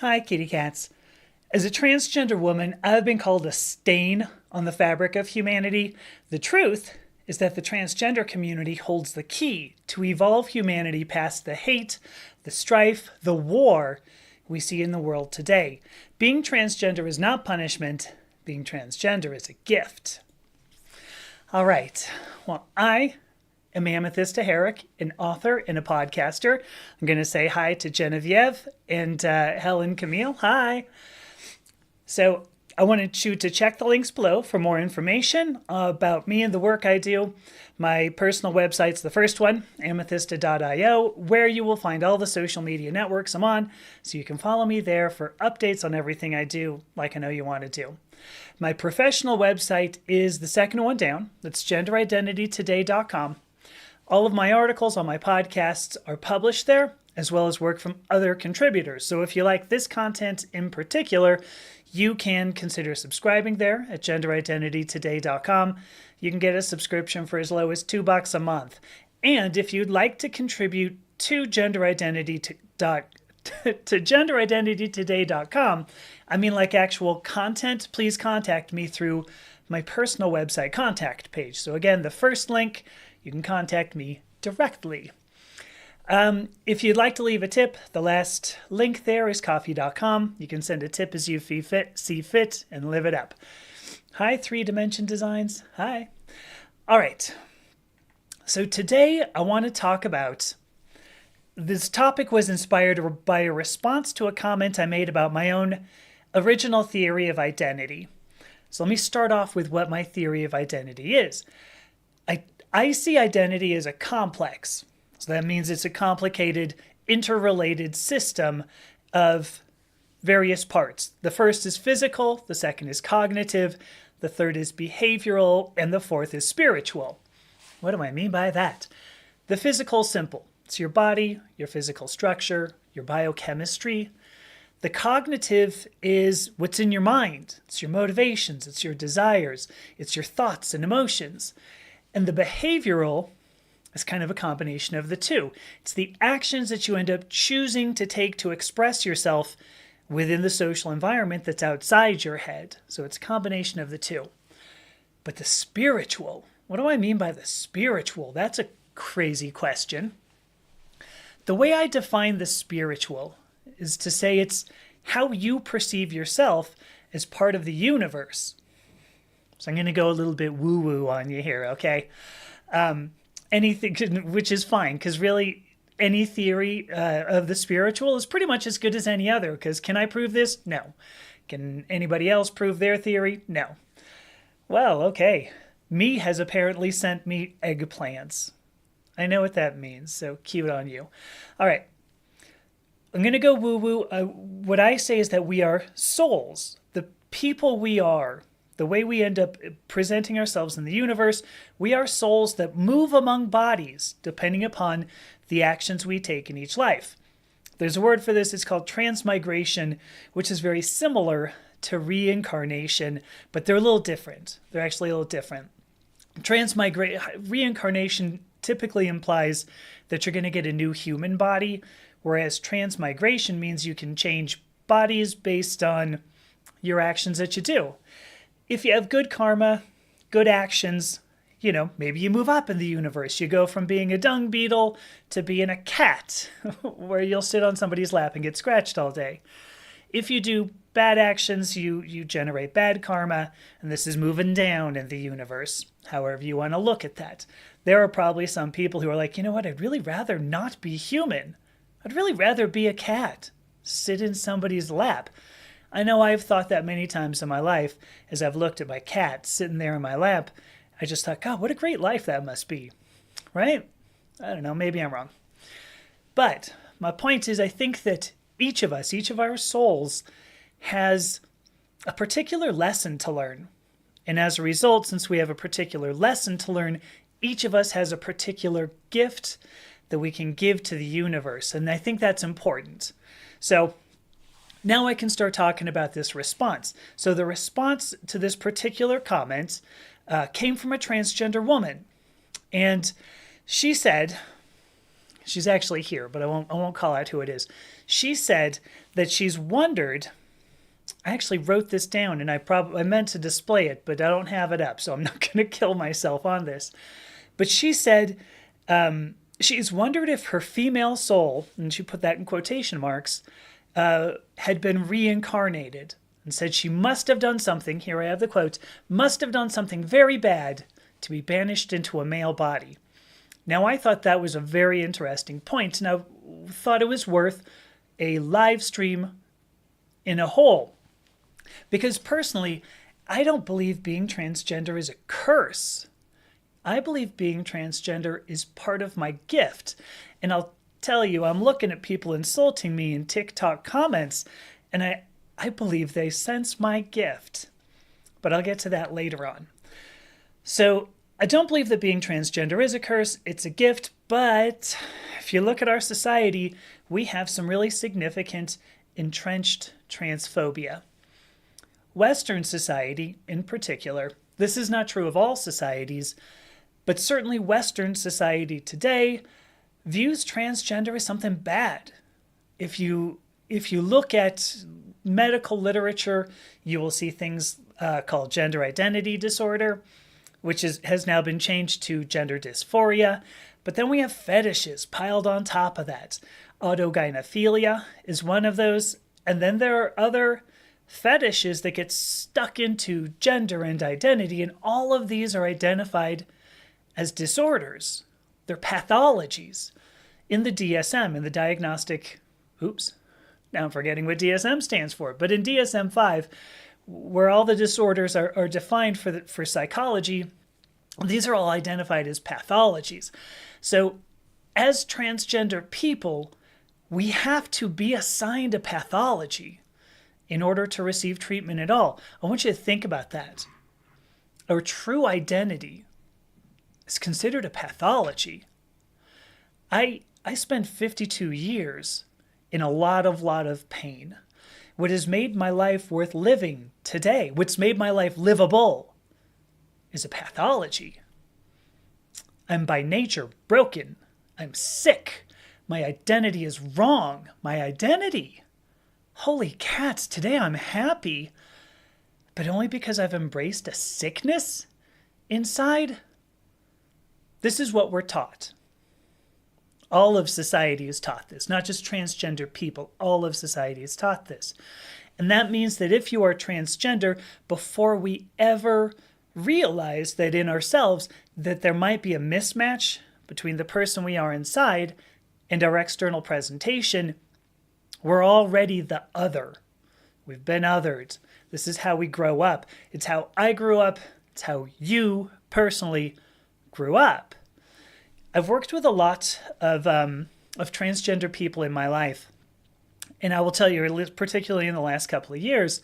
Hi, kitty cats. As a transgender woman, I've been called a stain on the fabric of humanity. The truth is that the transgender community holds the key to evolve humanity past the hate, the strife, the war we see in the world today. Being transgender is not punishment. Being transgender is a gift. All right. Well, I am Amethysta, an author and a podcaster. I'm going to say hi to Genevieve and Helen Camille. Hi. So I wanted you to check the links below for more information about me and the work I do. My personal website's the first one, amethysta.io, where you will find all the social media networks I'm on, so you can follow me there for updates on everything I do, like I know you want to do. My professional website is the second one down. That's genderidentitytoday.com. All of my articles on my podcasts are published there, as well as work from other contributors. So if you like this content in particular, you can consider subscribing there at genderidentitytoday.com. You can get a subscription for as low as $2 a month. And if you'd like to contribute to genderidentitytoday.com, I mean like actual content, please contact me through my personal website contact page. So again, the first link, you can contact me directly. If you'd like to leave a tip, the last link there is coffee.com. You can send a tip as you see fit, and live it up. Hi, 3Dimension Designs. Hi. All right. So today I want to talk about, this topic was inspired by a response to a comment I made about my own original theory of identity. So let me start off with what my theory of identity is. I see identity as a complex. So that means it's a complicated, interrelated system of various parts. The first is physical, the second is cognitive, the third is behavioral, and the fourth is spiritual. What do I mean by that? The physical is simple. It's your body, your physical structure, your biochemistry. The cognitive is what's in your mind. It's your motivations, it's your desires, it's your thoughts and emotions. And the behavioral is kind of a combination of the two. It's the actions that you end up choosing to take to express yourself within the social environment that's outside your head. So it's a combination of the two. But the spiritual, what do I mean by the spiritual? That's a crazy question. The way I define the spiritual is to say it's how you perceive yourself as part of the universe. So I'm going to go a little bit woo-woo on you here, okay? Anything, which is fine, because really any theory of the spiritual is pretty much as good as any other, because can I prove this? No. Can anybody else prove their theory? No. Well, okay. Me has apparently sent me eggplants. I know what that means, so cute on you. All right. I'm going to go woo-woo. What I say is that we are souls. The people we are, the way we end up presenting ourselves in the universe, we are souls that move among bodies depending upon the actions we take in each life. There's a word for this, it's called transmigration, which is very similar to reincarnation, but they're a little different. They're actually a little different. Reincarnation typically implies that you're going to get a new human body, whereas transmigration means you can change bodies based on your actions that you do. If you have good karma, good actions, maybe you move up in the universe. You go from being a dung beetle to being a cat, where you'll sit on somebody's lap and get scratched all day. If you do bad actions, you generate bad karma, and this is moving down in the universe, however you want to look at that. There are probably some people who are like, you know what, I'd really rather not be human. I'd really rather be a cat, sit in somebody's lap. I know I've thought that many times in my life as I've looked at my cat sitting there in my lap. I just thought, God, what a great life that must be, right? I don't know, maybe I'm wrong. But my point is I think that each of us, each of our souls has a particular lesson to learn. And as a result, since we have a particular lesson to learn, each of us has a particular gift that we can give to the universe. And I think that's important. So now I can start talking about this response. So the response to this particular comment came from a transgender woman. And she said, she's actually here, but I won't call out who it is. She said that she's wondered. I actually wrote this down, and I meant to display it, but I don't have it up, so I'm not going to kill myself on this. But she said she's wondered if her female soul, and she put that in quotation marks, had been reincarnated, and said she must have done something, here I have the quote, must have done something very bad to be banished into a male body. Now, I thought that was a very interesting point, and I thought it was worth a live stream in a whole. Because personally, I don't believe being transgender is a curse. I believe being transgender is part of my gift. And I'll tell you, I'm looking at people insulting me in TikTok comments, and I believe they sense my gift. But I'll get to that later on. So I don't believe that being transgender is a curse. It's a gift. But if you look at our society, we have some really significant entrenched transphobia. Western society in particular, this is not true of all societies, but certainly Western society today views transgender as something bad. If you look at medical literature, you will see things called gender identity disorder, which has now been changed to gender dysphoria. But then we have fetishes piled on top of that. Autogynephilia is one of those. And then there are other fetishes that get stuck into gender and identity, and all of these are identified as disorders. They're pathologies. In the DSM, in the diagnostic, now I'm forgetting what DSM stands for, but in DSM-5, where all the disorders are defined for psychology, these are all identified as pathologies. So as transgender people, we have to be assigned a pathology in order to receive treatment at all. I want you to think about that. Our true identity is considered a pathology. I spent 52 years in a lot of pain. What has made my life worth living today, what's made my life livable, is a pathology. I'm by nature broken. I'm sick. My identity is wrong. My identity. Holy cats, today I'm happy, but only because I've embraced a sickness inside. This is what we're taught. All of society is taught this, not just transgender people. All of society is taught this. And that means that if you are transgender, before we ever realize that in ourselves that there might be a mismatch between the person we are inside and our external presentation, we're already the other. We've been othered. This is how we grow up. It's how I grew up. It's how you personally grew up. I've worked with a lot of transgender people in my life. And I will tell you, particularly in the last couple of years,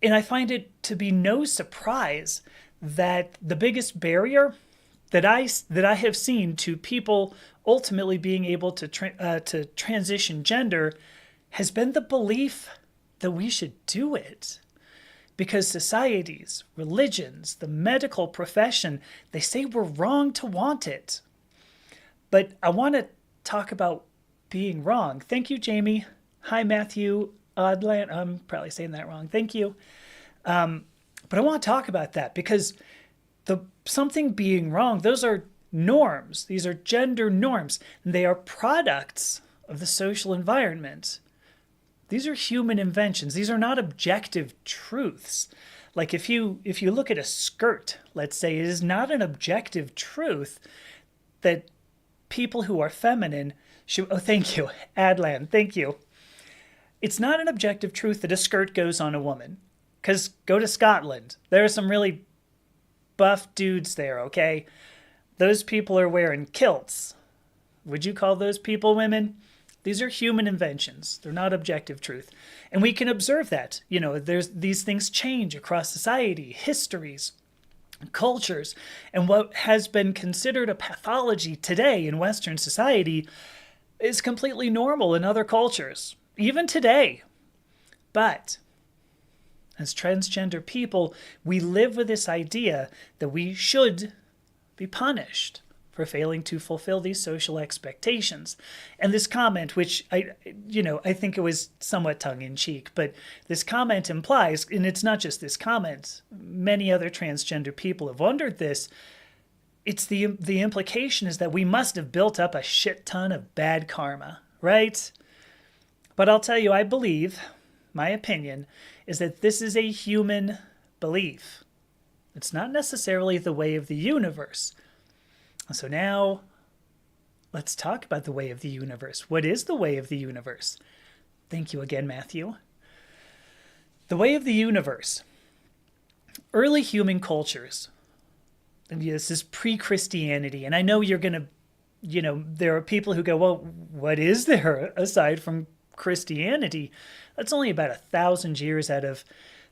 and I find it to be no surprise that the biggest barrier that I have seen to people ultimately being able to transition gender has been the belief that we should do it. Because societies, religions, the medical profession, they say we're wrong to want it. But I want to talk about being wrong. Thank you, Jamie. Hi, Matthew Odland. I'm probably saying that wrong. Thank you. But I want to talk about that because something being wrong, those are norms. These are gender norms. And they are products of the social environment. These are human inventions. These are not objective truths. Like if you look at a skirt, let's say, it is not an objective truth that people who are feminine should... Oh, thank you, Adlan, thank you. It's not an objective truth that a skirt goes on a woman. Because go to Scotland. There are some really buff dudes there, okay? Those people are wearing kilts. Would you call those people women? These are human inventions. They're not objective truth. And we can observe that. You know, these things change across society, histories, cultures. And what has been considered a pathology today in Western society is completely normal in other cultures, even today. But as transgender people, we live with this idea that we should be punished for failing to fulfill these social expectations. And this comment, which I think it was somewhat tongue-in-cheek, but this comment implies, and it's not just this comment, many other transgender people have wondered this, it's the implication is that we must have built up a shit ton of bad karma, right? But I'll tell you, I believe, my opinion, is that this is a human belief. It's not necessarily the way of the universe. So now, let's talk about the way of the universe. What is the way of the universe? Thank you again, Matthew. The way of the universe. Early human cultures. And this is pre-Christianity. And I know you're going to, there are people who go, well, what is there aside from Christianity? That's only about 1,000 years out of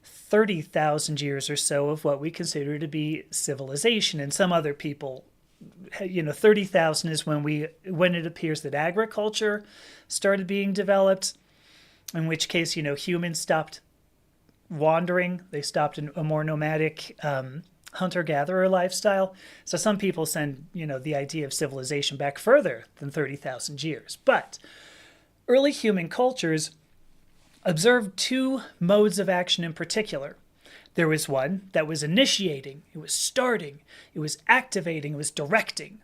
30,000 years or so of what we consider to be civilization. And some other people, 30,000 is when it appears that agriculture started being developed, in which case, humans stopped wandering. They stopped in a more nomadic hunter-gatherer lifestyle. So some people send, the idea of civilization back further than 30,000 years. But early human cultures observed two modes of action in particular. There was one that was initiating, it was starting, it was activating, it was directing.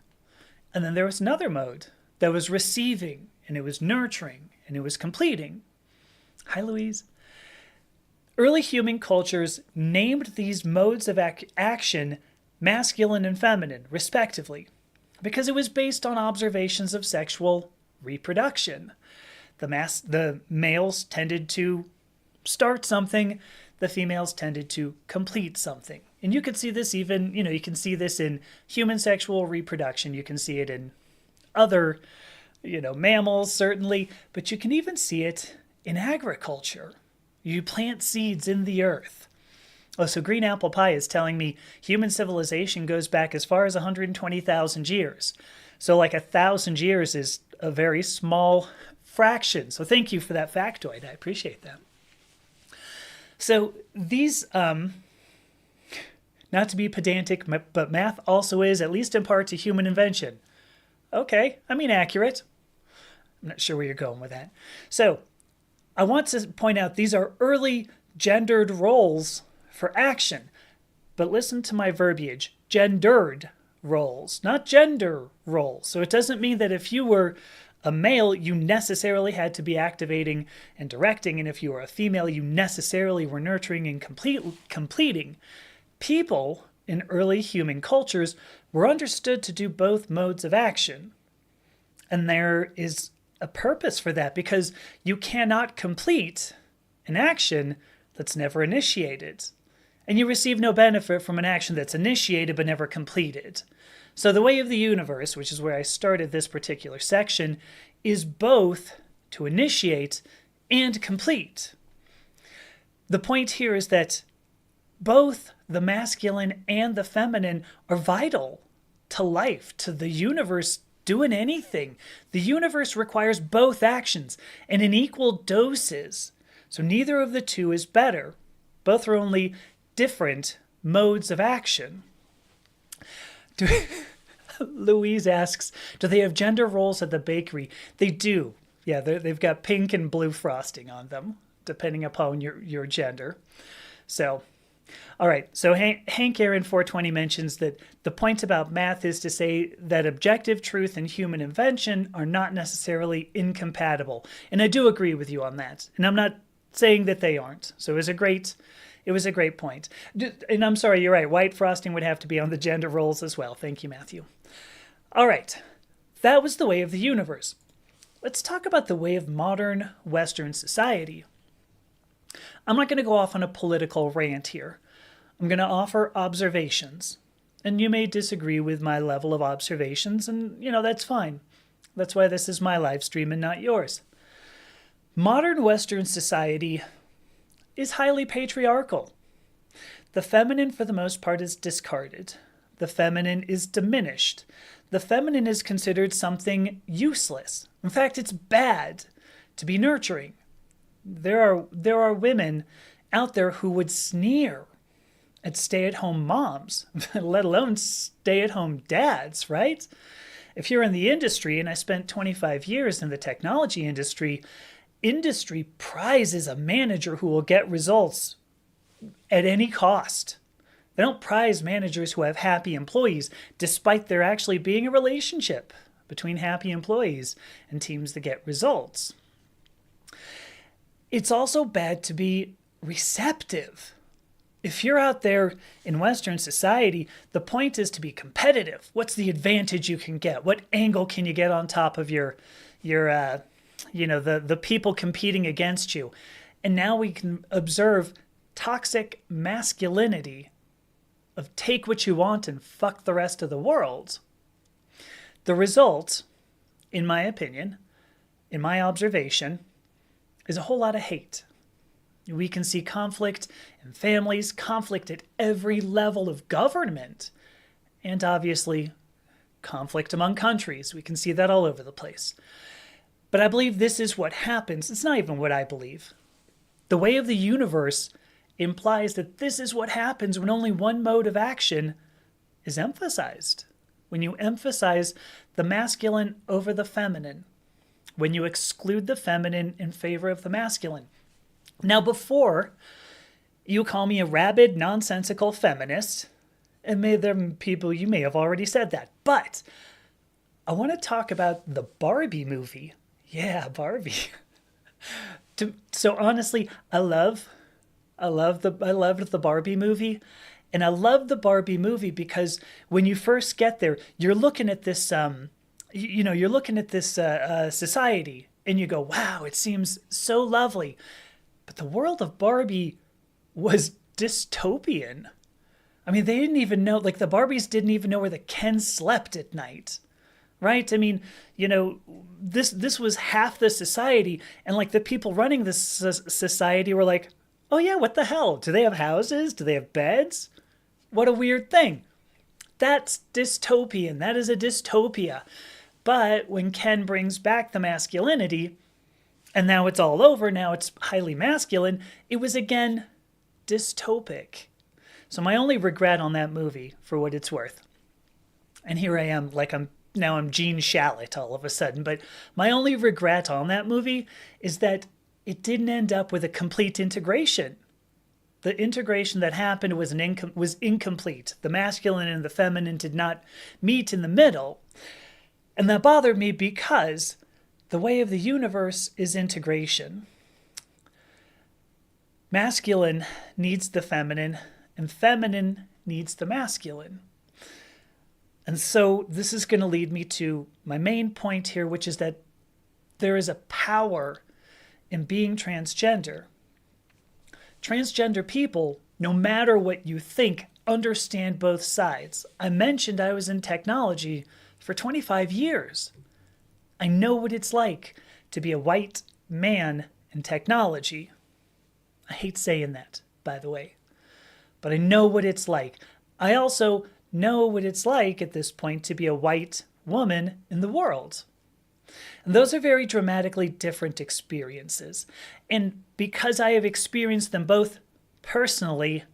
And then there was another mode that was receiving, and it was nurturing, and it was completing. Hi, Louise. Early human cultures named these modes of action masculine and feminine, respectively, because it was based on observations of sexual reproduction. The males tended to start something, the females tended to complete something. And you can see this even, you can see this in human sexual reproduction. You can see it in other, mammals, certainly, but you can even see it in agriculture. You plant seeds in the earth. Oh, so Green Apple Pie is telling me human civilization goes back as far as 120,000 years. So like 1,000 years is a very small fraction. So thank you for that factoid. I appreciate that. So these, not to be pedantic, but math also is, at least in part, a human invention. Okay, accurate. I'm not sure where you're going with that. So I want to point out these are early gendered roles for action. But listen to my verbiage. Gendered roles, not gender roles. So it doesn't mean that if you were a male, you necessarily had to be activating and directing, and if you were a female, you necessarily were nurturing and completing. People in early human cultures were understood to do both modes of action. And there is a purpose for that, because you cannot complete an action that's never initiated. And you receive no benefit from an action that's initiated but never completed. So the way of the universe, which is where I started this particular section, is both to initiate and complete. The point here is that both the masculine and the feminine are vital to life, to the universe doing anything. The universe requires both actions and in equal doses. So neither of the two is better. Both are only different modes of action. Louise asks, do they have gender roles at the bakery? They do. Yeah, they've got pink and blue frosting on them, depending upon your gender. So, all right. So Hank Aaron 420 mentions that the point about math is to say that objective truth and human invention are not necessarily incompatible. And I do agree with you on that. And I'm not saying that they aren't. So it was a great point. And I'm sorry, you're right. White frosting would have to be on the gender roles as well. Thank you, Matthew. All right. That was the way of the universe. Let's talk about the way of modern Western society. I'm not going to go off on a political rant here. I'm going to offer observations. And you may disagree with my level of observations, and, that's fine. That's why this is my live stream and not yours. Modern Western society is highly patriarchal. The feminine, for the most part, is discarded. The feminine is diminished. The feminine is considered something useless. In fact, it's bad to be nurturing. There are women out there who would sneer at stay-at-home moms, let alone stay-at-home dads, right? If you're in the industry, and I spent 25 years in the technology industry, industry prizes a manager who will get results at any cost. They don't prize managers who have happy employees, despite there actually being a relationship between happy employees and teams that get results. It's also bad to be receptive. If you're out there in Western society, the point is to be competitive. What's the advantage you can get? What angle can you get on top of the people competing against you? And now we can observe toxic masculinity of take what you want and fuck the rest of the world. The result, in my opinion, in my observation, is a whole lot of hate. We can see conflict in families, conflict at every level of government, and obviously conflict among countries. We can see that all over the place. But I believe this is what happens. It's not even what I believe. The way of the universe implies that this is what happens when only one mode of action is emphasized. When you emphasize the masculine over the feminine. When you exclude the feminine in favor of the masculine. Now, before you call me a rabid, nonsensical feminist, and there are people, you may have already said that, but I want to talk about the Barbie movie. Yeah, Barbie. So honestly, I loved the Barbie movie, and I love the Barbie movie because when you first get there, you're looking at this, society, and you go, wow, it seems so lovely. But the world of Barbie was dystopian. I mean, they didn't even know, like the Barbies didn't even know where the Ken slept at night, right? I mean, this was half the society, and like the people running this society were like, oh yeah, what the hell? Do they have houses? Do they have beds? What a weird thing. That's dystopian. That is a dystopia. But when Ken brings back the masculinity, and now it's all over, now it's highly masculine, it was again dystopic. So my only regret on that movie, for what it's worth, and here I am, like I'm Gene Shalit all of a sudden, but my only regret on that movie is that it didn't end up with a complete integration. The integration that happened was incomplete. The masculine and the feminine did not meet in the middle. And that bothered me because the way of the universe is integration. Masculine needs the feminine, and feminine needs the masculine. And so this is going to lead me to my main point here, which is that there is a power in being transgender. Transgender people, no matter what you think, understand both sides. I mentioned I was in technology for 25 years. I know what it's like to be a white man in technology. I hate saying that, by the way, but I know what it's like. I also know what it's like at this point to be a white woman in the world. And those are very dramatically different experiences. And because I have experienced them both personally,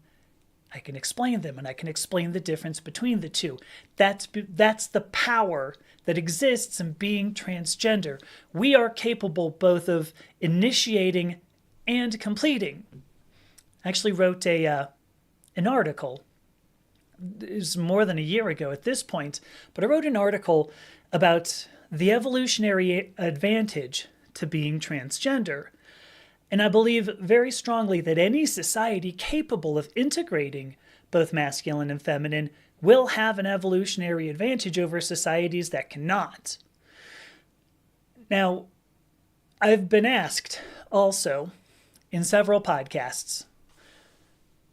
I can explain them, and I can explain the difference between the two. That's the power that exists in being transgender. We are capable both of initiating and completing. I actually wrote an article. It was more than a year ago at this point, but I wrote an article about the evolutionary advantage to being transgender. And I believe very strongly that any society capable of integrating both masculine and feminine will have an evolutionary advantage over societies that cannot. Now, I've been asked also in several podcasts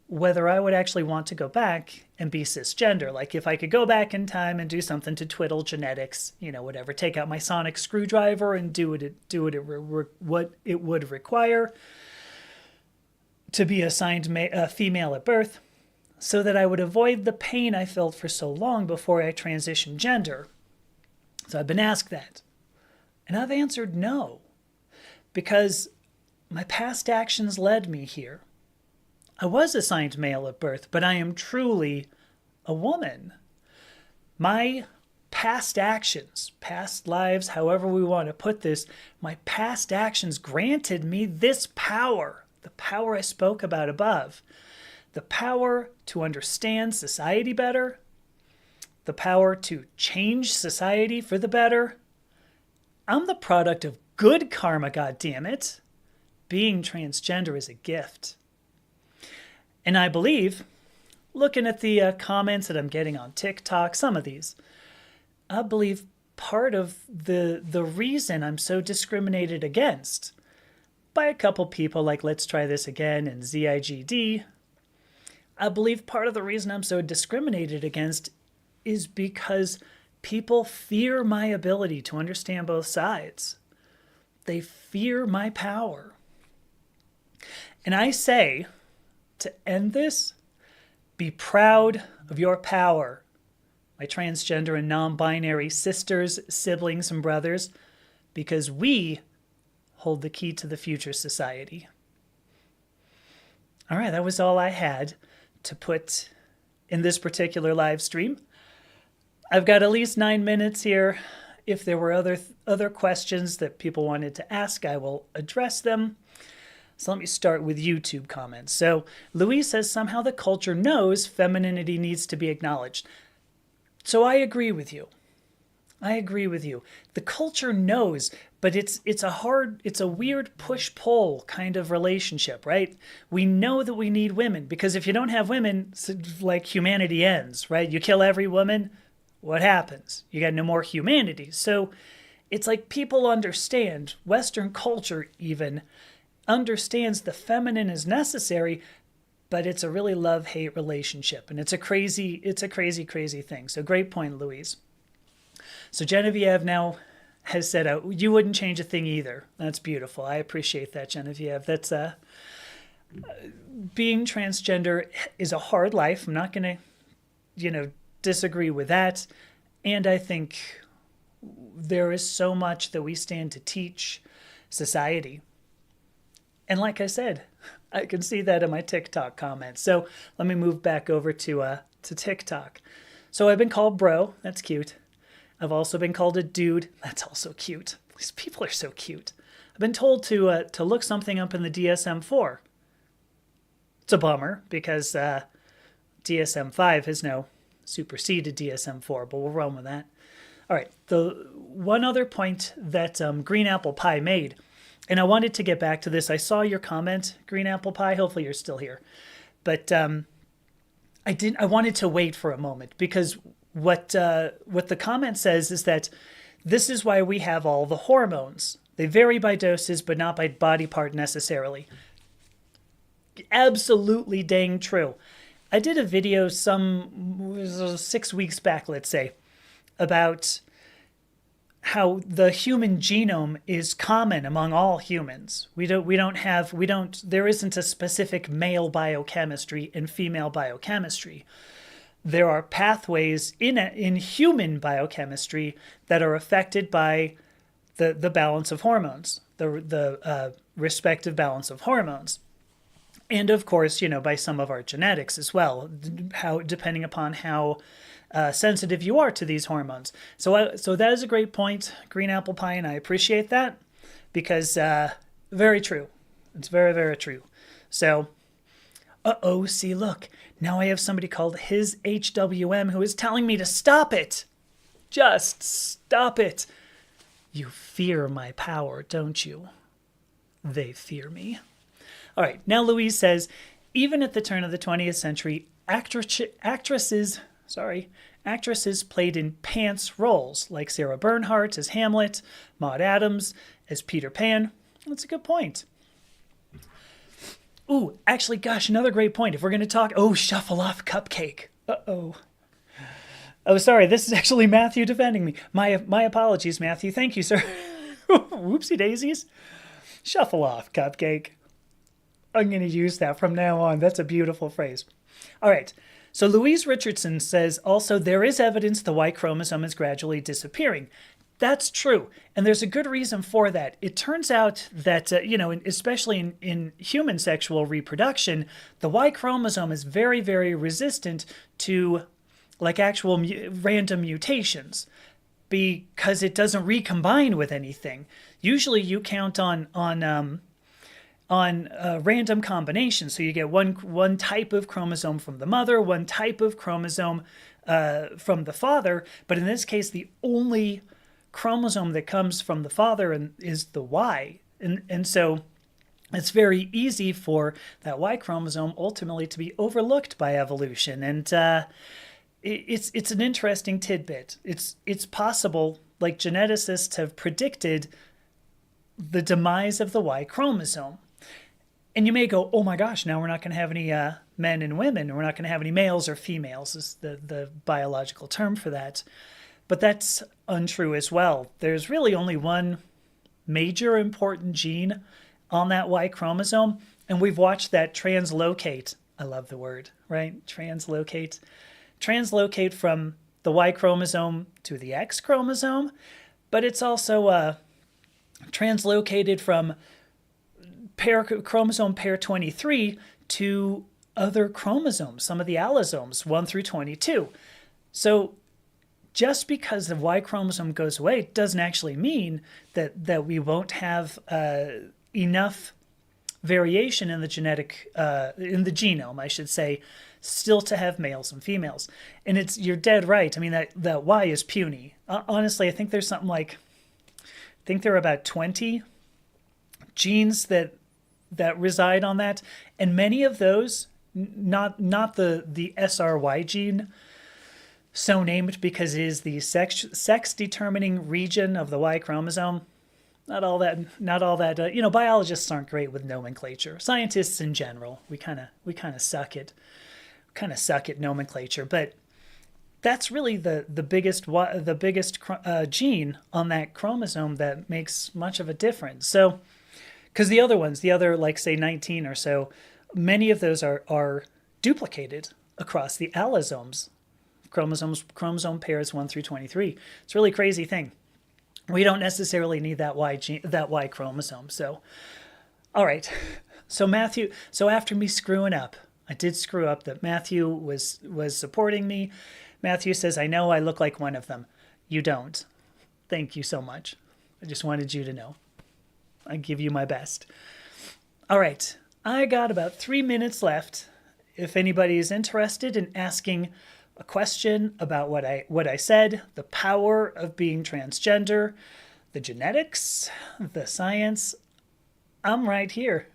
whether I would actually want to go back and be cisgender. Like if I could go back in time and do something to twiddle genetics, whatever, take out my sonic screwdriver and do what it would require to be assigned a female at birth, so that I would avoid the pain I felt for so long before I transitioned gender. So I've been asked that. And I've answered no, because my past actions led me here. I was assigned male at birth, but I am truly a woman. My past actions, past lives, however we want to put this, my past actions granted me this power, the power I spoke about above, the power to understand society better, the power to change society for the better. I'm the product of good karma, goddammit. Being transgender is a gift. And I believe, looking at the comments that I'm getting on TikTok, some of these, I believe part of the reason I'm so discriminated against by a couple people like Let's Try This Again and ZIGD, I believe part of the reason I'm so discriminated against is because people fear my ability to understand both sides. They fear my power. And I say, to end this, be proud of your power, my transgender and non-binary sisters, siblings, and brothers, because we hold the key to the future society. All right, that was all I had to put in this particular live stream. I've got at least 9 minutes here. If there were other questions that people wanted to ask, I will address them. So let me start with YouTube comments. So Louise says somehow the culture knows femininity needs to be acknowledged. So I agree with you. I agree with you. The culture knows, but it's a weird push-pull kind of relationship, right? We know that we need women because if you don't have women, like humanity ends, right? You kill every woman, what happens? You got no more humanity. So it's like people understand, Western culture even understands the feminine is necessary, but it's a really love-hate relationship. And it's a crazy thing. So great point, Louise. So Genevieve now has said, you wouldn't change a thing either. That's beautiful. I appreciate that, Genevieve. That's being transgender is a hard life. I'm not going to, disagree with that. And I think there is so much that we stand to teach society. And like I said, I can see that in my TikTok comments. So let me move back over to TikTok. So I've been called bro. That's cute. I've also been called a dude. That's also cute. These people are so cute. I've been told to look something up in the DSM-4. It's a bummer because DSM-5 has now superseded DSM-4, but we'll run with that. All right. The one other point that Green Apple Pie made, and I wanted to get back to this. I saw your comment, Green Apple Pie. Hopefully you're still here. But I wanted to wait for a moment because what the comment says is that this is why we have all the hormones. They vary by doses, but not by body part necessarily. Absolutely dang true. I did a video 6 weeks back, let's say, about how the human genome is common among all humans. There isn't a specific male biochemistry and female biochemistry. There are pathways in human biochemistry that are affected by the balance of hormones, the respective balance of hormones. And of course, by some of our genetics as well, depending upon how sensitive you are to these hormones. So that is a great point, Green Apple Pie, and I appreciate that because very true. It's very, very true. So, see, look, now I have somebody called his HWM who is telling me to stop it. Just stop it. You fear my power, don't you? They fear me. All right, now Louise says, even at the turn of the 20th century, actresses played in pants roles, like Sarah Bernhardt as Hamlet, Maud Adams as Peter Pan. That's a good point. Ooh, actually, gosh, another great point. If we're going to talk, shuffle off cupcake. Uh-oh. Oh, sorry, this is actually Matthew defending me. My apologies, Matthew. Thank you, sir. Whoopsie daisies. Shuffle off cupcake. I'm going to use that from now on. That's a beautiful phrase. All right. So Louise Richardson says, also, there is evidence the Y chromosome is gradually disappearing. That's true. And there's a good reason for that. It turns out that, especially in human sexual reproduction, the Y chromosome is very, very resistant to like actual random mutations because it doesn't recombine with anything. Usually you count on random combinations. So you get one type of chromosome from the mother, one type of chromosome from the father. But in this case, the only chromosome that comes from the father is the Y. And so it's very easy for that Y chromosome ultimately to be overlooked by evolution. And it's an interesting tidbit. It's possible, like geneticists have predicted the demise of the Y chromosome. And you may go, oh my gosh, now we're not going to have any men and women. We're not going to have any males or females is the biological term for that. But that's untrue as well. There's really only one major important gene on that Y chromosome. And we've watched that translocate. I love the word, right? Translocate. Translocate from the Y chromosome to the X chromosome. But it's also translocated from chromosome pair 23 to other chromosomes, some of the allosomes, 1 through 22. So just because the Y chromosome goes away doesn't actually mean that we won't have enough variation in the in the genome, I should say, still to have males and females. And you're dead right. I mean, that Y is puny. Honestly, I think there's something like, I think there are about 20 genes that reside on that, and many of those, not the SRY gene, so named because it is the sex determining region of the Y chromosome. Not all that. Biologists aren't great with nomenclature. Scientists in general, we kind of suck at nomenclature. But that's really the biggest gene on that chromosome that makes much of a difference. So, because the other like say 19 or so, many of those are duplicated across the allosomes, chromosome pairs 1 through 23. It's a really crazy thing. We don't necessarily need that Y chromosome. So, all right. So Matthew. So after me screwing up, I did screw up. That Matthew was supporting me. Matthew says, "I know I look like one of them." You don't. Thank you so much. I just wanted you to know. I give you my best. All right. I got about 3 minutes left. If anybody is interested in asking a question about what I said, the power of being transgender, the genetics, the science, I'm right here.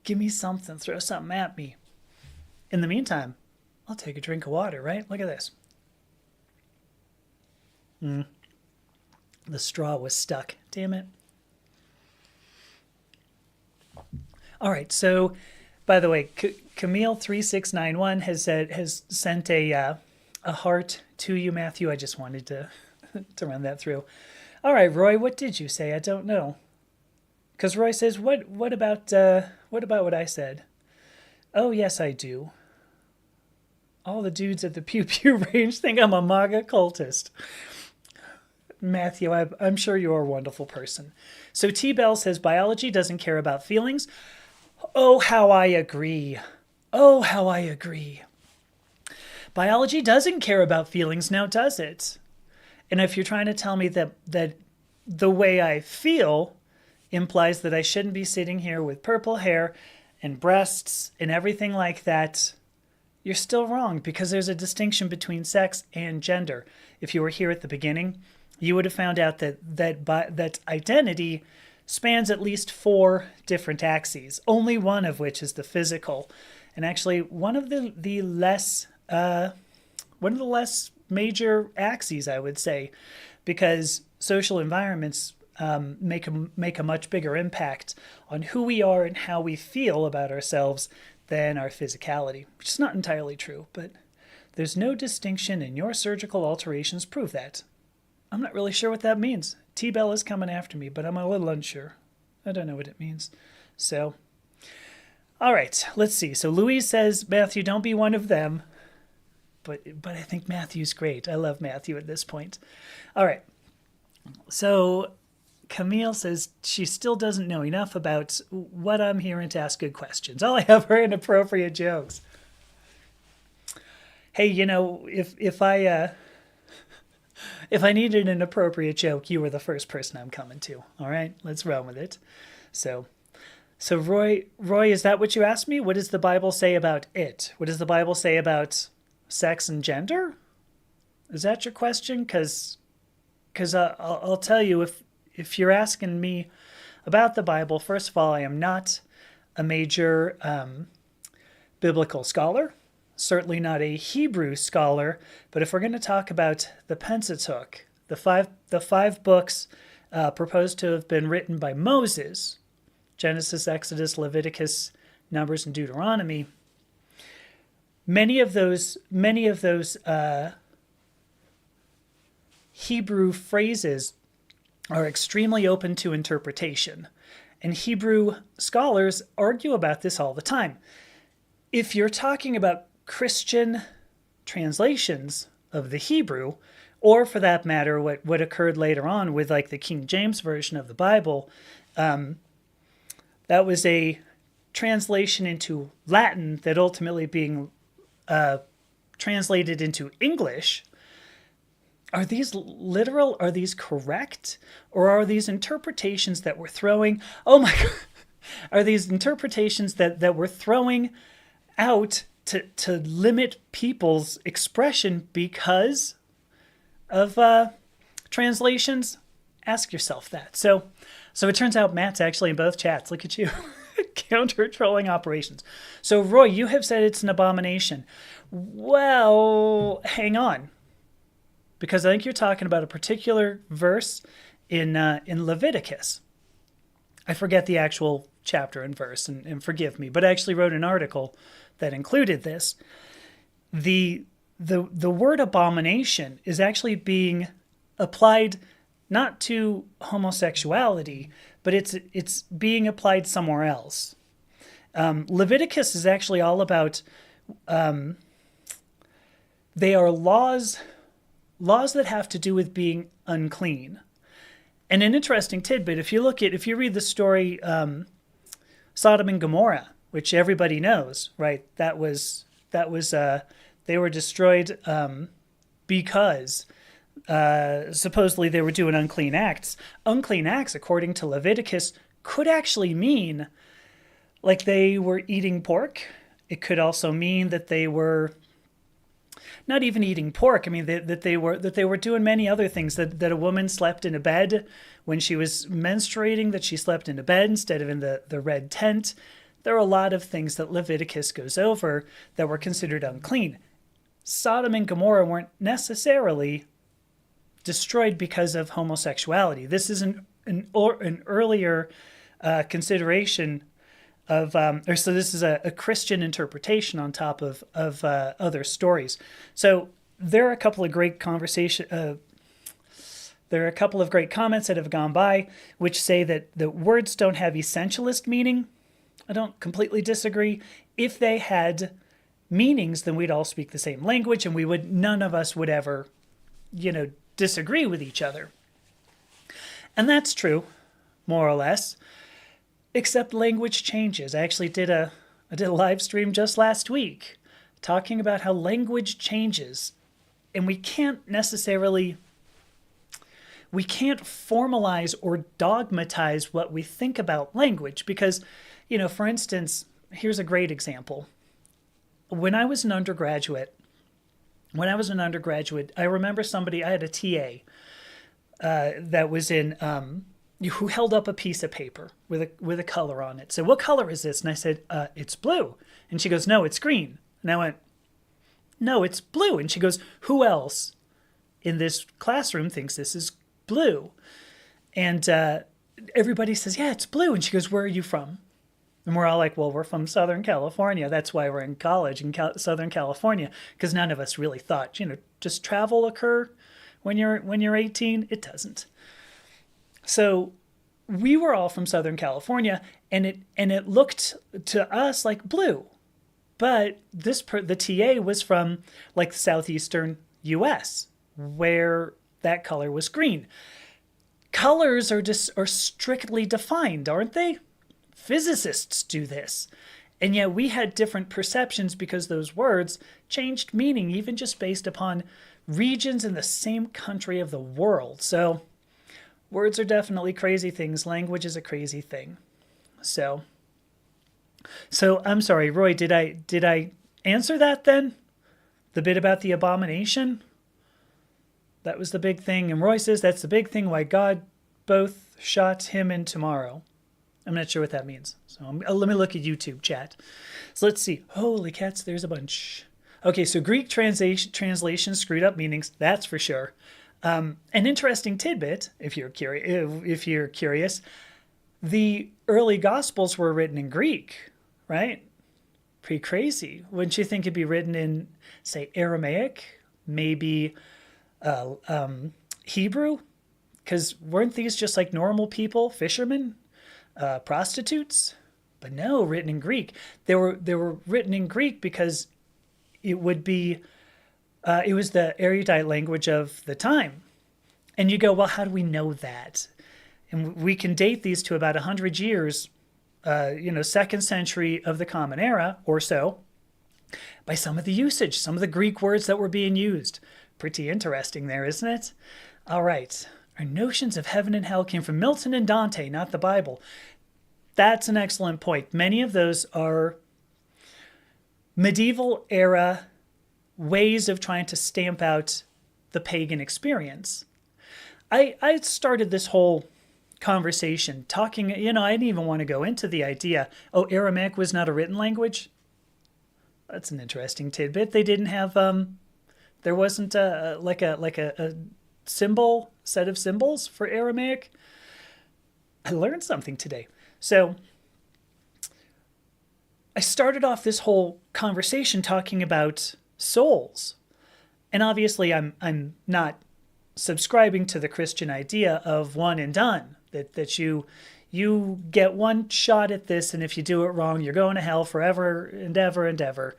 Give me something, throw something at me. In the meantime, I'll take a drink of water, right? Look at this. The straw was stuck. Damn it. All right, so by the way, Camille3691 has sent a heart to you, Matthew. I just wanted to run that through. All right, Roy, what did you say? I don't know. Because Roy says, what about what I said? Oh, yes, I do. All the dudes at the Pew Pew range think I'm a MAGA cultist. Matthew, I'm sure you're a wonderful person. So T-Bell says, biology doesn't care about feelings. Oh, how I agree. Oh, how I agree. Biology doesn't care about feelings now, does it? And if you're trying to tell me that the way I feel implies that I shouldn't be sitting here with purple hair and breasts and everything like that, you're still wrong, because there's a distinction between sex and gender. If you were here at the beginning, you would have found out that identity spans at least 4 different axes, only one of which is the physical. And actually, one of the less major axes, I would say, because social environments make a much bigger impact on who we are and how we feel about ourselves than our physicality, which is not entirely true, but there's no distinction, and your surgical alterations prove that. I'm not really sure what that means. T-Bell is coming after me, but I'm a little unsure. I don't know what it means. So, all right, let's see. So Louise says, Matthew, don't be one of them. But I think Matthew's great. I love Matthew at this point. All right. So Camille says she still doesn't know enough about what I'm hearing to ask good questions. All I have are inappropriate jokes. Hey, if I needed an appropriate joke, you were the first person I'm coming to. All right, let's run with it. So, so Roy, is that what you asked me? What does the Bible say about it? What does the Bible say about sex and gender? Is that your question? Because I'll tell you, if you're asking me about the Bible, first of all, I am not a major biblical scholar, certainly not a Hebrew scholar. But if we're going to talk about the Pentateuch, the five books proposed to have been written by Moses, Genesis, Exodus, Leviticus, Numbers, and Deuteronomy, many of those Hebrew phrases are extremely open to interpretation. And Hebrew scholars argue about this all the time. If you're talking about Christian translations of the Hebrew, or for that matter, what occurred later on with like the King James Version of the Bible, that was a translation into Latin that ultimately being translated into English. Are these literal? Are these correct? Or are these interpretations that we're throwing? Oh my God. Are these interpretations that we're throwing out to limit people's expression because of translations? Ask yourself that. So it turns out Matt's actually in both chats. Look at you. Counter trolling operations. So Roy, you have said it's an abomination. Well, hang on. Because I think you're talking about a particular verse in Leviticus. I forget the actual chapter and verse, and forgive me, but I actually wrote an article that included this. The word abomination is actually being applied not to homosexuality, but it's being applied somewhere else. Leviticus is actually all about they are laws that have to do with being unclean. And an interesting tidbit, if you read the story Sodom and Gomorrah, which everybody knows, right? That was they were destroyed because supposedly they were doing unclean acts. Unclean acts, according to Leviticus, could actually mean like they were eating pork. It could also mean that they were not even eating pork. I mean, that they were doing many other things. That a woman slept in a bed when she was menstruating. That she slept in a bed instead of in the red tent. There are a lot of things that Leviticus goes over that were considered unclean. Sodom and Gomorrah weren't necessarily destroyed because of homosexuality. This is an earlier consideration of, so this is a Christian interpretation on top of other stories. So there are a couple of great there are a couple of great comments that have gone by which say that the words don't have essentialist meaning. I don't completely disagree. If they had meanings, then we'd all speak the same language, and none of us would ever, disagree with each other. And that's true, more or less. Except language changes. I actually did a live stream just last week talking about how language changes, and we can't formalize or dogmatize what we think about language because, for instance, here's a great example. When I was an undergraduate, I remember I had a TA that was in who held up a piece of paper with a color on it. So, what color is this? And I said, it's blue. And she goes, no, it's green. And I went, no, it's blue. And she goes, who else in this classroom thinks this is blue? And everybody says, yeah, it's blue. And she goes, where are you from? And we're all like, well, we're from Southern California. That's why we're in college in Southern California, because none of us really thought, does travel occur when you're 18? It doesn't. So we were all from Southern California, and it looked to us like blue, but the TA was from like the southeastern U.S. where that color was green. Colors are strictly defined, aren't they? Physicists do this. And yet we had different perceptions because those words changed meaning, even just based upon regions in the same country of the world. So words are definitely crazy things. Language is a crazy thing. So I'm sorry, Roy, did I answer that then? The bit about the abomination? That was the big thing. And Roy says that's the big thing why God both shot him in tomorrow. I'm not sure what that means. So let me look at YouTube chat. So let's see. Holy cats, there's a bunch. Okay, so Greek translation screwed up meanings. That's for sure. An interesting tidbit, if you're curious, the early Gospels were written in Greek, right? Pretty crazy. Wouldn't you think it'd be written in, say, Aramaic, maybe Hebrew? Because weren't these just like normal people, fishermen, prostitutes? But no, written in Greek. They were written in Greek because it would be it was the erudite language of the time. And you go, well, how do we know that? And we can date these to about 100 years, 2nd century of the Common Era or so, by some of the usage, some of the Greek words that were being used. Pretty interesting there, isn't it? All right. Our notions of heaven and hell came from Milton and Dante, not the Bible. That's an excellent point. Many of those are medieval era ways of trying to stamp out the pagan experience. I started this whole conversation talking, I didn't even want to go into the idea, Aramaic was not a written language. That's an interesting tidbit. They didn't have, there wasn't a symbol, set of symbols for Aramaic. I learned something today. So I started off this whole conversation talking about souls. And obviously I'm not subscribing to the Christian idea of one and done, that you get one shot at this, and if you do it wrong, you're going to hell forever and ever and ever.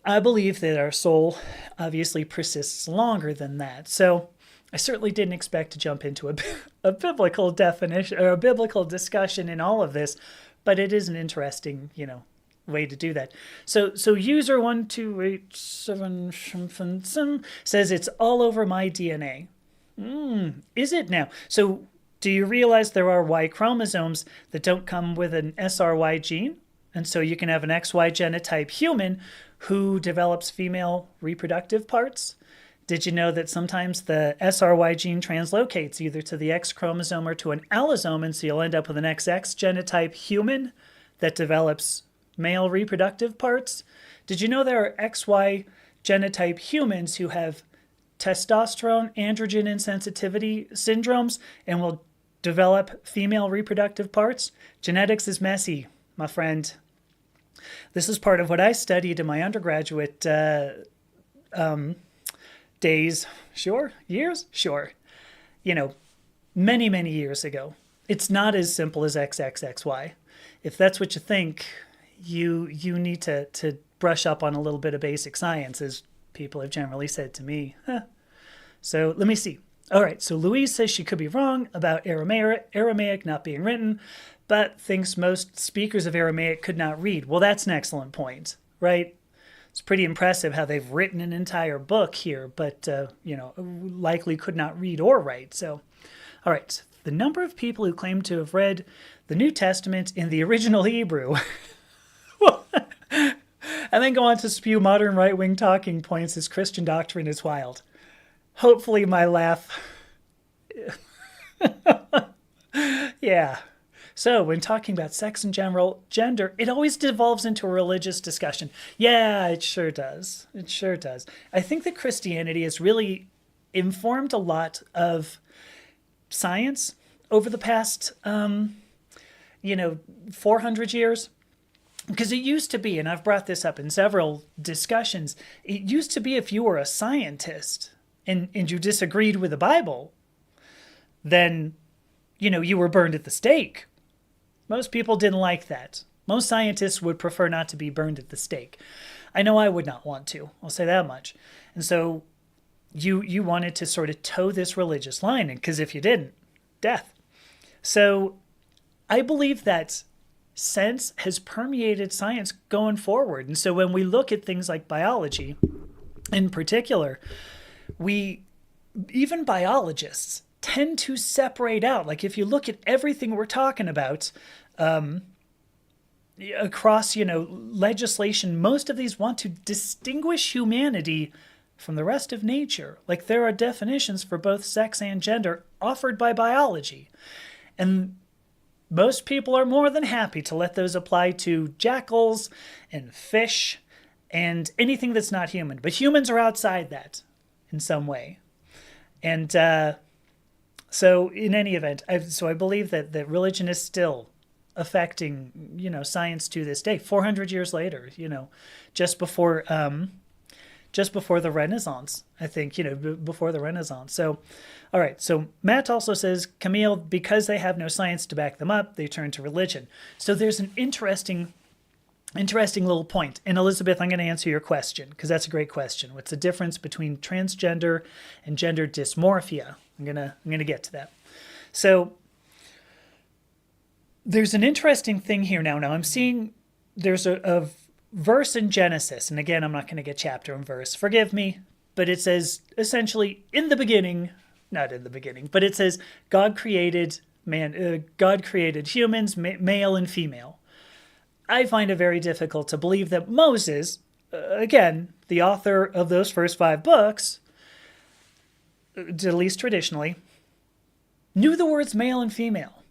I believe that our soul obviously persists longer than that. So I certainly didn't expect to jump into a biblical definition or a biblical discussion in all of this, but it is an interesting, way to do that. So user 1287 says it's all over my DNA. Is it now? So do you realize there are Y chromosomes that don't come with an SRY gene? And so you can have an XY genotype human who develops female reproductive parts. Did you know that sometimes the SRY gene translocates either to the X chromosome or to an allosome, and so you'll end up with an XX genotype human that develops male reproductive parts? Did you know there are XY genotype humans who have testosterone, androgen insensitivity syndromes and will develop female reproductive parts? Genetics is messy, my friend. This is part of what I studied in my undergraduate days. Sure. Years? Sure. Many, many years ago. It's not as simple as XXXY. If that's what you think, you need to brush up on a little bit of basic science, as people have generally said to me. So let me see. All right, so Louise says she could be wrong about Aramaic not being written, but thinks most speakers of Aramaic could not read. Well, that's an excellent point, right? It's pretty impressive how they've written an entire book here, but, likely could not read or write. So, all right, the number of people who claim to have read the New Testament in the original Hebrew and then go on to spew modern right-wing talking points as Christian doctrine is wild. Hopefully my laugh... Yeah. So when talking about sex in general, gender, it always devolves into a religious discussion. Yeah, it sure does. It sure does. I think that Christianity has really informed a lot of science over the past, 400 years. Because it used to be, and I've brought this up in several discussions, it used to be if you were a scientist and you disagreed with the Bible, then, you were burned at the stake. Most people didn't like that. Most scientists would prefer not to be burned at the stake. I know I would not want to. I'll say that much. And so you wanted to sort of toe this religious line, because if you didn't, death. So I believe that sense has permeated science going forward. And so when we look at things like biology in particular, even biologists tend to separate out. Like if you look at everything we're talking about across, legislation, most of these want to distinguish humanity from the rest of nature. Like there are definitions for both sex and gender offered by biology. And most people are more than happy to let those apply to jackals and fish and anything that's not human. But humans are outside that in some way. And so in any event, I believe that religion is still affecting, science to this day, 400 years later, just before the Renaissance, I think, before the Renaissance. So, all right. So Matt also says, Camille, because they have no science to back them up, they turn to religion. So there's an interesting little point. And Elizabeth, I'm going to answer your question because that's a great question. What's the difference between transgender and gender dysmorphia? I'm going to get to that. So there's an interesting thing here now. Now I'm seeing there's a verse in Genesis, and again, I'm not going to get chapter and verse. Forgive me, but it says essentially in the beginning, not in the beginning, but it says God created humans, male and female. I find it very difficult to believe that Moses, again, the author of those first 5 books, at least traditionally, knew the words male and female,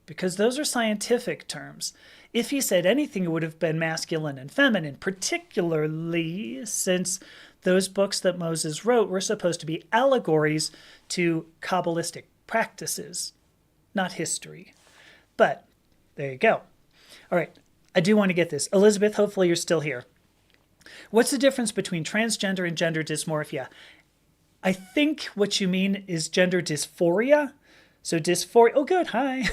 because those are scientific terms. If he said anything, it would have been masculine and feminine, particularly since those books that Moses wrote were supposed to be allegories to Kabbalistic practices, not history. But there you go. All right. I do want to get this. Elizabeth, hopefully you're still here. What's the difference between transgender and gender dysmorphia? I think what you mean is gender dysphoria. So dysphoria, oh good, hi.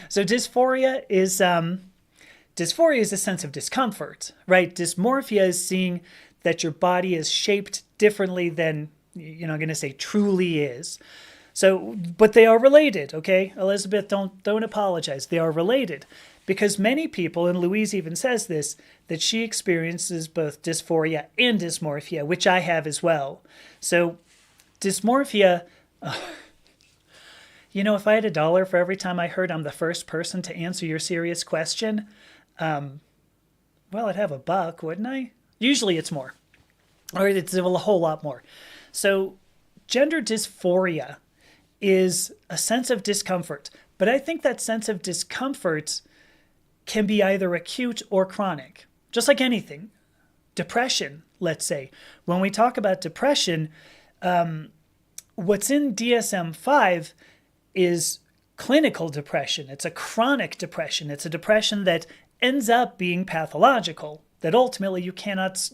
So dysphoria is a sense of discomfort, right? Dysmorphia is seeing that your body is shaped differently than, I'm going to say truly is. So, but they are related, okay? Elizabeth, don't apologize. They are related. Because many people, and Louise even says this, that she experiences both dysphoria and dysmorphia, which I have as well. So dysmorphia, if I had $1 for every time I heard I'm the first person to answer your serious question, I'd have $1, wouldn't I? Usually it's more, or it's a whole lot more. So gender dysphoria is a sense of discomfort, but I think that sense of discomfort can be either acute or chronic, just like anything. Depression, let's say. When we talk about depression, what's in DSM-5 is clinical depression. It's a chronic depression. It's a depression that ends up being pathological, that ultimately you cannot,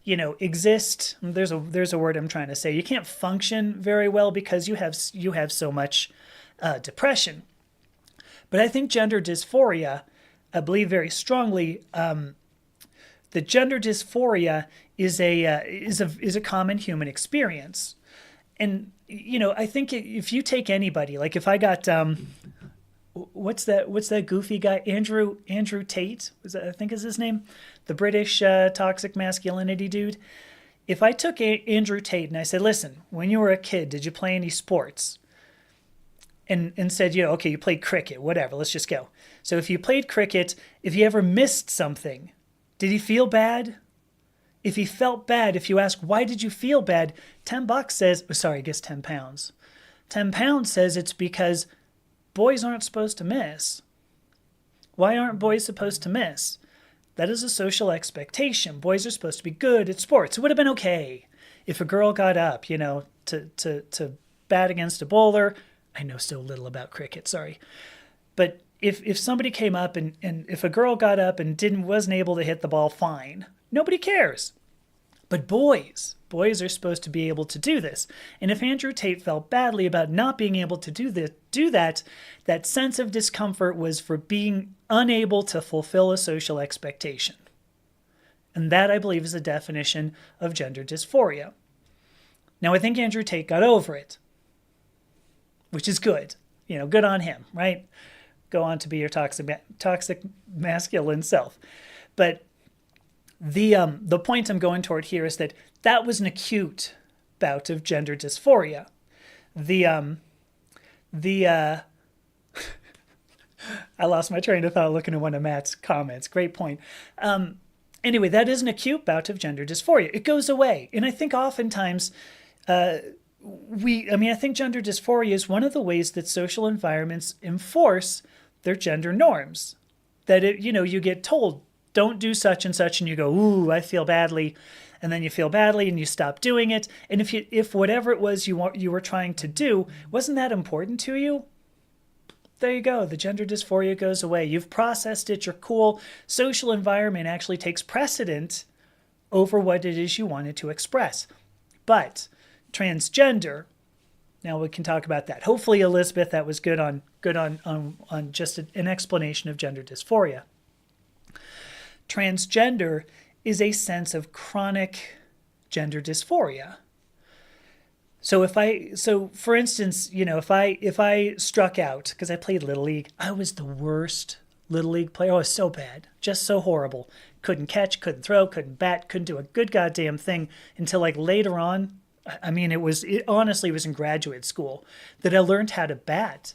exist. There's a word I'm trying to say. You can't function very well because you have so much depression. But I think gender dysphoria, I believe very strongly, that gender dysphoria is a common human experience. And, I think if you take anybody, like if I got, what's that goofy guy? Andrew Tate, I think is his name? The British toxic masculinity dude. If I took Andrew Tate and I said, listen, when you were a kid, did you play any sports? And said, okay, you played cricket, whatever, let's just go. So if you played cricket, if you ever missed something, did he feel bad? If he felt bad, if you ask, why did you feel bad? $10 says, I guess 10 pounds. 10 pounds says it's because boys aren't supposed to miss. Why aren't boys supposed to miss? That is a social expectation. Boys are supposed to be good at sports. It would have been okay if a girl got up, to bat against a bowler. I know so little about cricket, sorry. But if somebody came up and if a girl got up and wasn't able to hit the ball, fine. Nobody cares. But boys are supposed to be able to do this. And if Andrew Tate felt badly about not being able to do that, that sense of discomfort was for being unable to fulfill a social expectation. And that, I believe, is a definition of gender dysphoria. Now, I think Andrew Tate got over it. which is good. Good on him, right? Go on to be your toxic masculine self. But the point I'm going toward here is that was an acute bout of gender dysphoria. The I lost my train of thought looking at one of Matt's comments. Great point. Anyway, that is an acute bout of gender dysphoria. It goes away. And I think oftentimes I think gender dysphoria is one of the ways that social environments enforce their gender norms. That you get told, don't do such and such, and you go, ooh, I feel badly. And then you feel badly and you stop doing it. And if whatever it was you were trying to do, wasn't that important to you? There you go. The gender dysphoria goes away. You've processed it. You're cool. Social environment actually takes precedent over what it is you wanted to express. But transgender, now we can talk about that. Hopefully, Elizabeth, that was good on just an explanation of gender dysphoria. Transgender is a sense of chronic gender dysphoria. So for instance, if I struck out because I played Little League, I was the worst Little League player. I was so bad, just so horrible. Couldn't catch, couldn't throw, couldn't bat, couldn't do a good goddamn thing until later on. It honestly was in graduate school that I learned how to bat,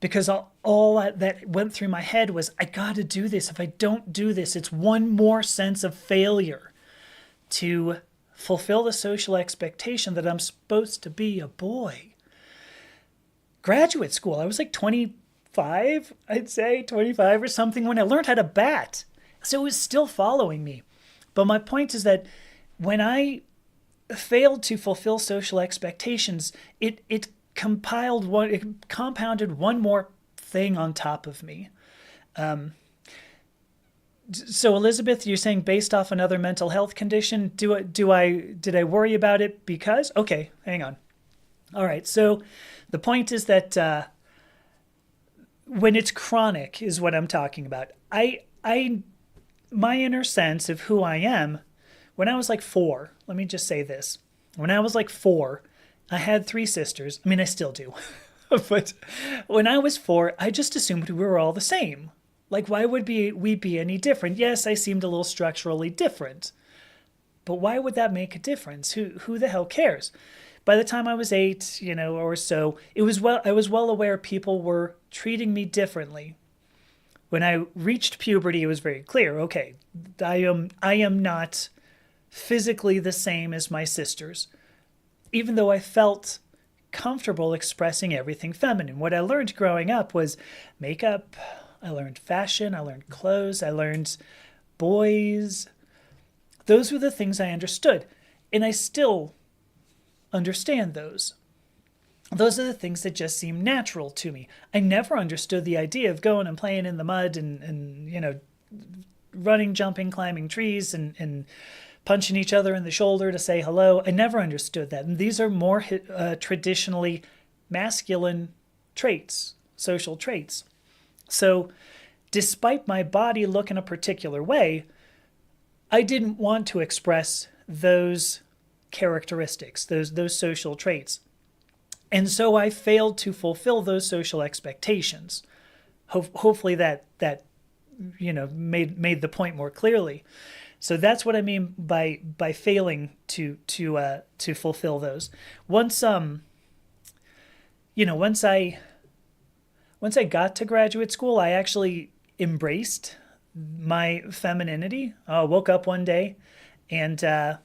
because all that went through my head was, I got to do this. If I don't do this, it's one more sense of failure to fulfill the social expectation that I'm supposed to be a boy. Graduate school, I was 25, I'd say 25 or something when I learned how to bat. So it was still following me. But my point is that when I failed to fulfill social expectations, it compounded one more thing on top of me. So Elizabeth, you're saying based off another mental health condition, did I worry about it because? Okay, hang on. All right, so the point is that when it's chronic is what I'm talking about. My inner sense of who I am, when I was 4, let me just say this. When I was 4, I had 3 sisters. I still do. But when I was 4, I just assumed we were all the same. Why would we be any different? Yes, I seemed a little structurally different. But why would that make a difference? Who the hell cares? By the time I was 8, or so, I was well aware people were treating me differently. When I reached puberty, it was very clear. Okay, I am not physically the same as my sisters, even though I felt comfortable expressing everything feminine. What I learned growing up was makeup. I learned fashion, I learned clothes, I learned boys. Those were the things I understood. And I still understand those. Those are the things that just seem natural to me. I never understood the idea of going and playing in the mud and running, jumping, climbing trees and punching each other in the shoulder to say hello. I never understood that. And these are more traditionally masculine traits, social traits. So despite my body looking a particular way, I didn't want to express those characteristics, those social traits. And so I failed to fulfill those social expectations. Hopefully that made the point more clearly. So that's what I mean by failing to fulfill those. Once I got to graduate school, I actually embraced my femininity. I woke up one day and I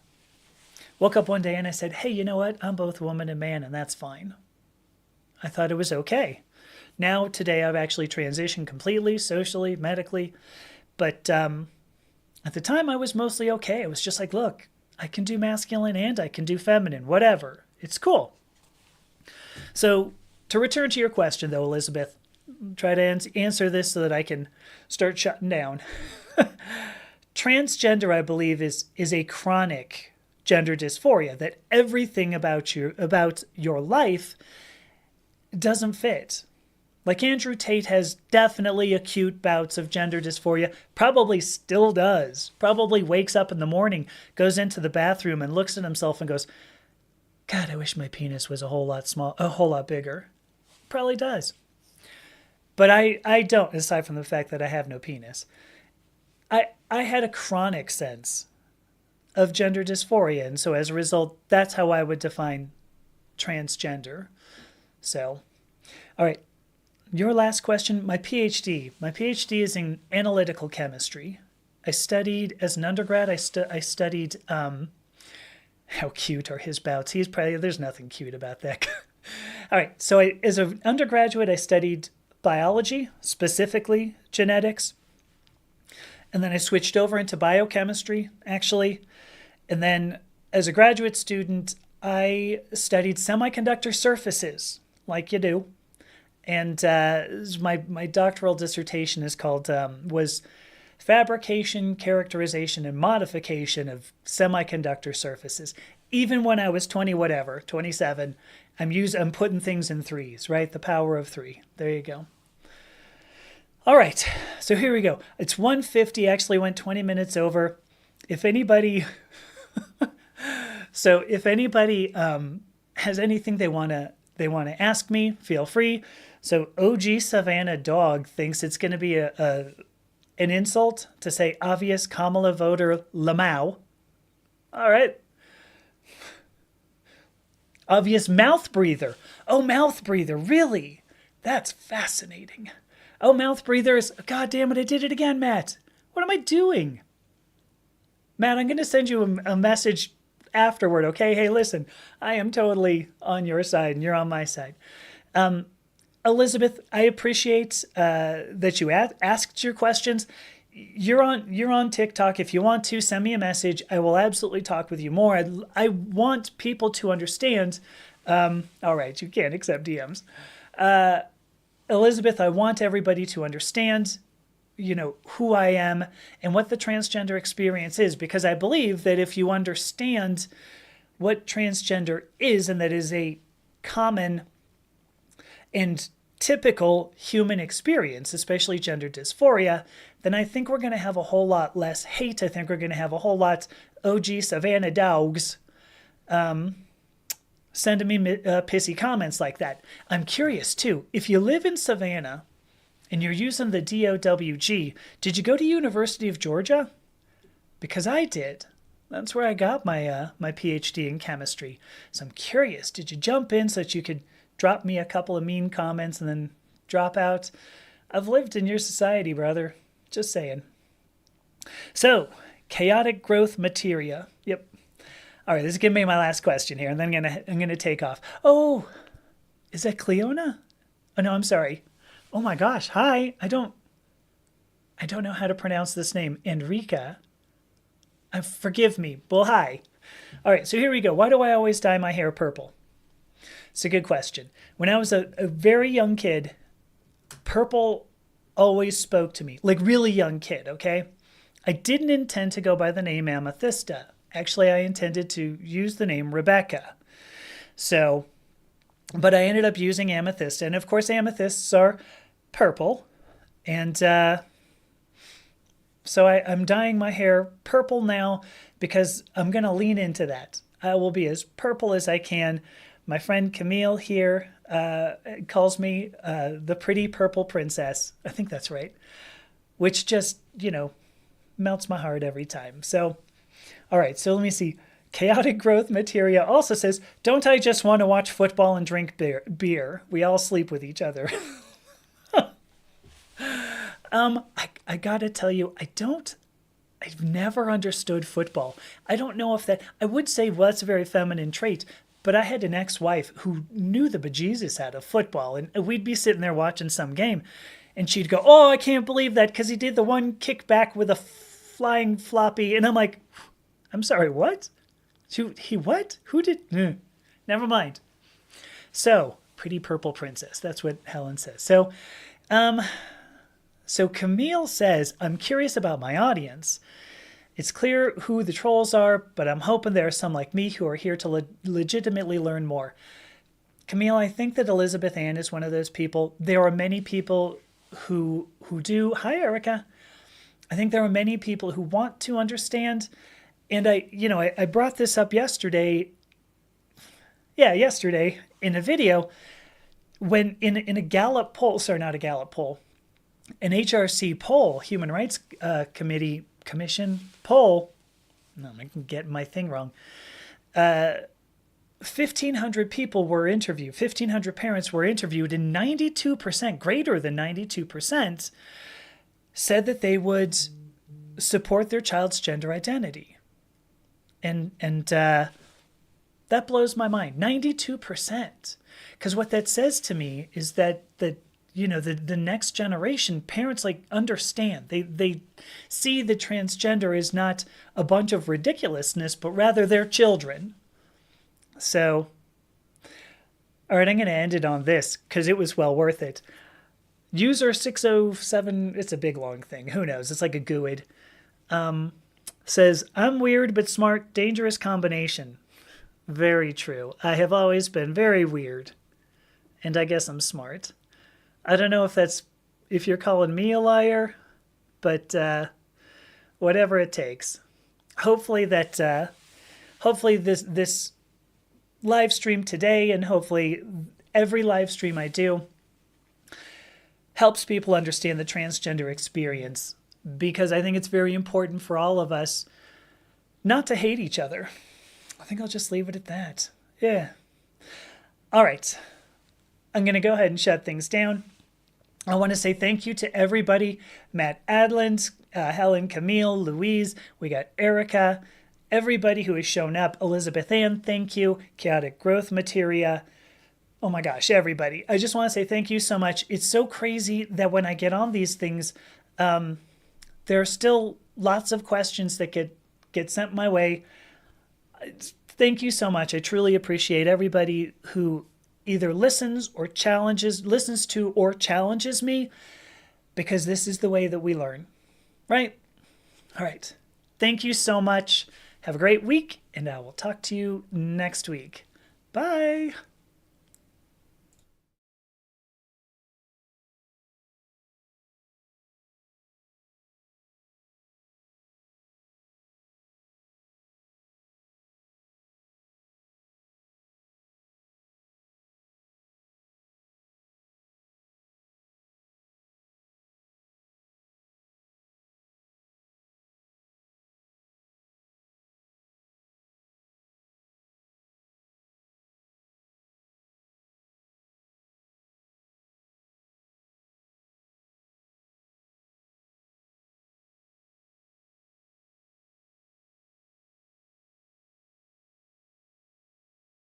said, hey, you know what? I'm both woman and man, and that's fine. I thought it was okay. Now, today, I've actually transitioned completely, socially, medically. But at the time, I was mostly okay. I was just look, I can do masculine and I can do feminine, whatever. It's cool. So to return to your question, though, Elizabeth, try to answer this so that I can start shutting down. Transgender, I believe, is a chronic gender dysphoria, that everything about your life doesn't fit. Andrew Tate has definitely acute bouts of gender dysphoria, probably still does, probably wakes up in the morning, goes into the bathroom and looks at himself and goes, God, I wish my penis was a whole lot bigger. Probably does. But I don't, aside from the fact that I have no penis. I had a chronic sense of gender dysphoria, and so as a result, that's how I would define transgender. So, all right, your last question. My PhD. My PhD is in analytical chemistry. I studied as an undergrad. I studied. How cute are his bouts? He's probably there's nothing cute about that. All right, so as an undergraduate, I studied biology, specifically genetics, and then I switched over into biochemistry, actually. And then as a graduate student, I studied semiconductor surfaces, like you do. And my doctoral dissertation is called was fabrication, characterization, and modification of semiconductor surfaces. Even when I was 20, whatever, 27, I'm putting things in threes, right? The power of three. There you go. All right, so here we go. It's 1:50. Actually, went 20 minutes over. If anybody, has anything they wanna ask me, feel free. So OG Savannah Dog thinks it's going to be an insult to say obvious Kamala voter Lamau. All right. Obvious mouth breather. Oh, mouth breather. Really? That's fascinating. Oh, mouth breathers. God damn it. I did it again, Matt. What am I doing? Matt, I'm going to send you a message afterward, okay? Hey, listen, I am totally on your side and you're on my side. Elizabeth, I appreciate that you asked your questions. You're on TikTok. If you want to, send me a message. I will absolutely talk with you more. I want people to understand. All right, you can't accept DMs. Elizabeth, I want everybody to understand, who I am and what the transgender experience is, because I believe that if you understand what transgender is, and that is a common and typical human experience, especially gender dysphoria, then I think we're going to have a whole lot less hate. I think we're going to have a whole lot OG Savannah dogs sending me pissy comments like that. I'm curious, too. If you live in Savannah and you're using the DOWG, did you go to University of Georgia? Because I did. That's where I got my PhD in chemistry. So I'm curious, did you jump in so that you could drop me a couple of mean comments and then drop out? I've lived in your society, brother. Just saying. So, chaotic growth materia. Yep. All right, this is going to be my last question here, and then I'm gonna take off. Oh, is that Cleona? Oh, no, I'm sorry. Oh, my gosh. Hi. I don't know how to pronounce this name. Enrica. Forgive me. Well, hi. All right, so here we go. Why do I always dye my hair purple? It's a good question. When I was a very young kid, purple always spoke to me. Like, really young kid, okay? I didn't intend to go by the name Amethysta. Actually, I intended to use the name Rebecca. So, but I ended up using Amethysta. And of course, amethysts are purple. And so I'm dyeing my hair purple now because I'm going to lean into that. I will be as purple as I can. My friend Camille here calls me the pretty purple princess. I think that's right. Which just, melts my heart every time. So, all right, so let me see. Chaotic growth materia also says, don't I just want to watch football and drink beer? We all sleep with each other. I gotta tell you, I've never understood football. I don't know if I would say, well, that's a very feminine trait, but I had an ex-wife who knew the bejesus out of football, and we'd be sitting there watching some game, and she'd go, oh, I can't believe that, because he did the one kickback with a flying floppy, and I'm like, I'm sorry, what? He what? Who did? Never mind. So, pretty purple princess. That's what Helen says. So Camille says, I'm curious about my audience. It's clear who the trolls are, but I'm hoping there are some like me who are here to legitimately learn more. Camille, I think that Elizabeth Ann is one of those people. There are many people who do. Hi, Erica. I think there are many people who want to understand. And I brought this up yesterday. Yeah, yesterday in a video. when in a Gallup poll, sorry, not a Gallup poll, an HRC poll, Human Rights Commission poll, no, I can get my thing wrong. 1,500 people were interviewed, 1,500 parents were interviewed, and 92%, greater than 92%, said that they would support their child's gender identity. And that blows my mind. 92%. Because what that says to me is that the next generation, parents like understand. They see the transgender is not a bunch of ridiculousness, but rather their children. So, all right, I'm going to end it on this because it was well worth it. User 607, it's a big long thing. Who knows? It's like a GUID. Says, I'm weird but smart, dangerous combination. Very true. I have always been very weird. And I guess I'm smart. I don't know if you're calling me a liar, but whatever it takes. Hopefully this live stream today, and hopefully every live stream I do, helps people understand the transgender experience, because I think it's very important for all of us not to hate each other. I think I'll just leave it at that. Yeah. All right. I'm going to go ahead and shut things down. I want to say thank you to everybody. Matt Adland, Helen, Camille, Louise. We got Erica. Everybody who has shown up. Elizabeth Ann, thank you. Chaotic Growth Materia. Oh my gosh, everybody. I just want to say thank you so much. It's so crazy that when I get on these things, there are still lots of questions that get sent my way. Thank you so much. I truly appreciate everybody who either listens to or challenges me, because this is the way that we learn, right? All right. Thank you so much. Have a great week, and I will talk to you next week. Bye.